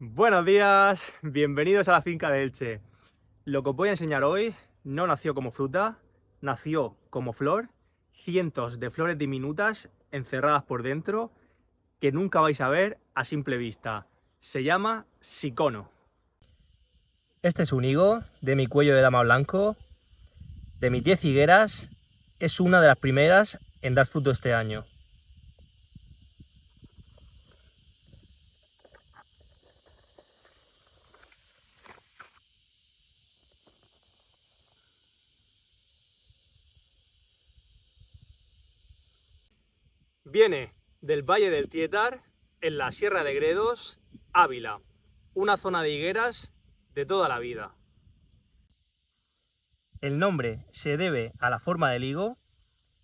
Buenos días, bienvenidos a la finca de Elche. Lo que os voy a enseñar hoy no nació como fruta, nació como flor, cientos de flores diminutas encerradas por dentro que nunca vais a ver a simple vista. Se llama sicono. Este es un higo de mi cuello de dama blanco, de mis 10 higueras, es una de las primeras en dar fruto este año. Viene del Valle del Tietar, en la Sierra de Gredos, Ávila, una zona de higueras de toda la vida. El nombre se debe a la forma del higo.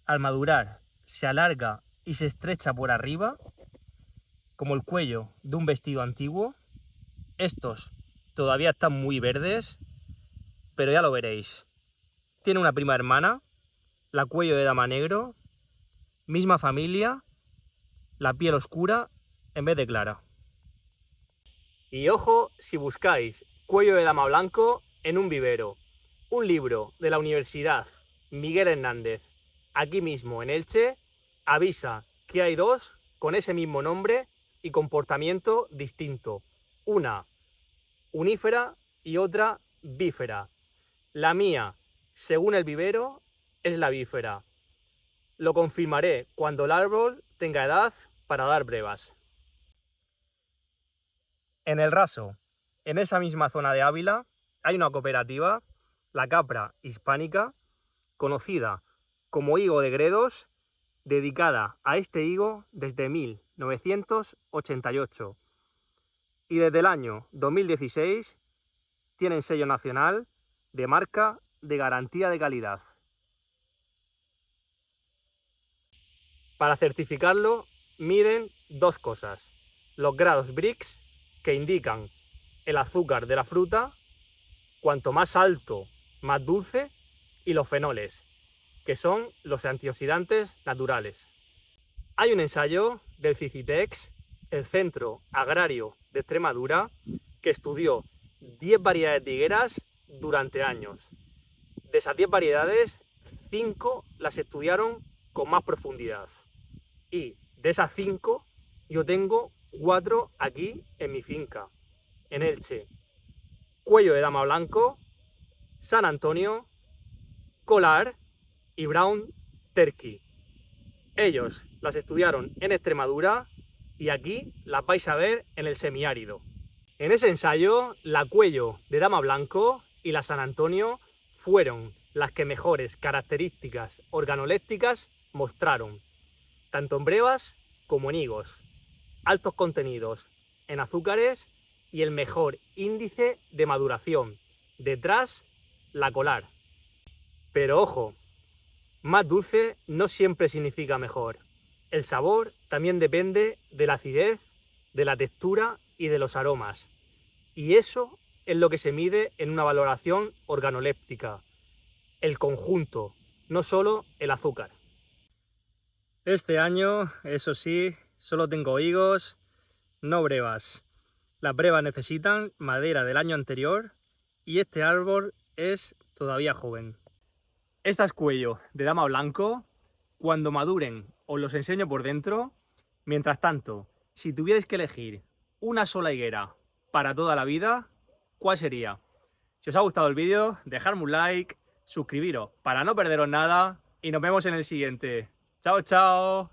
Al madurar se alarga y se estrecha por arriba, como el cuello de un vestido antiguo. Estos todavía están muy verdes, pero ya lo veréis. Tiene una prima hermana, la cuello de dama negro, misma familia, la piel oscura en vez de clara. Y ojo si buscáis cuello de dama blanco en un vivero. Un libro de la Universidad Miguel Hernández, aquí mismo en Elche, avisa que hay dos con ese mismo nombre y comportamiento distinto. Una unífera y otra bífera. La mía, según el vivero, es la bífera. Lo confirmaré cuando el árbol tenga edad para dar brevas. En el Raso, en esa misma zona de Ávila, hay una cooperativa, la Capra Hispánica, conocida como higo de Gredos, dedicada a este higo desde 1988. Y desde el año 2016 tienen sello nacional de marca de garantía de calidad. Para certificarlo miden dos cosas: los grados Brix, que indican el azúcar de la fruta, cuanto más alto, más dulce, y los fenoles, que son los antioxidantes naturales. Hay un ensayo del Cicitex, el Centro Agrario de Extremadura, que estudió 10 variedades de higueras durante años. De esas 10 variedades, 5 las estudiaron con más profundidad. Y de esas 5, yo tengo 4 aquí en mi finca, en Elche. Cuello de dama blanco, San Antonio, Kolar y Brown Turkey. Ellos las estudiaron en Extremadura y aquí las vais a ver en el semiárido. En ese ensayo, la cuello de dama blanco y la San Antonio fueron las que mejores características organolépticas mostraron, tanto en brevas como en higos, altos contenidos en azúcares y el mejor índice de maduración. Detrás, la Kolar. Pero ojo, más dulce no siempre significa mejor. El sabor también depende de la acidez, de la textura y de los aromas. Y eso es lo que se mide en una valoración organoléptica. El conjunto, no solo el azúcar. Este año, eso sí, solo tengo higos, no brevas. Las brevas necesitan madera del año anterior y este árbol es todavía joven. Esta es cuello de dama blanco. Cuando maduren os los enseño por dentro. Mientras tanto, si tuvierais que elegir una sola higuera para toda la vida, ¿cuál sería? Si os ha gustado el vídeo, dejadme un like, suscribiros para no perderos nada y nos vemos en el siguiente. ¡Chao, chao!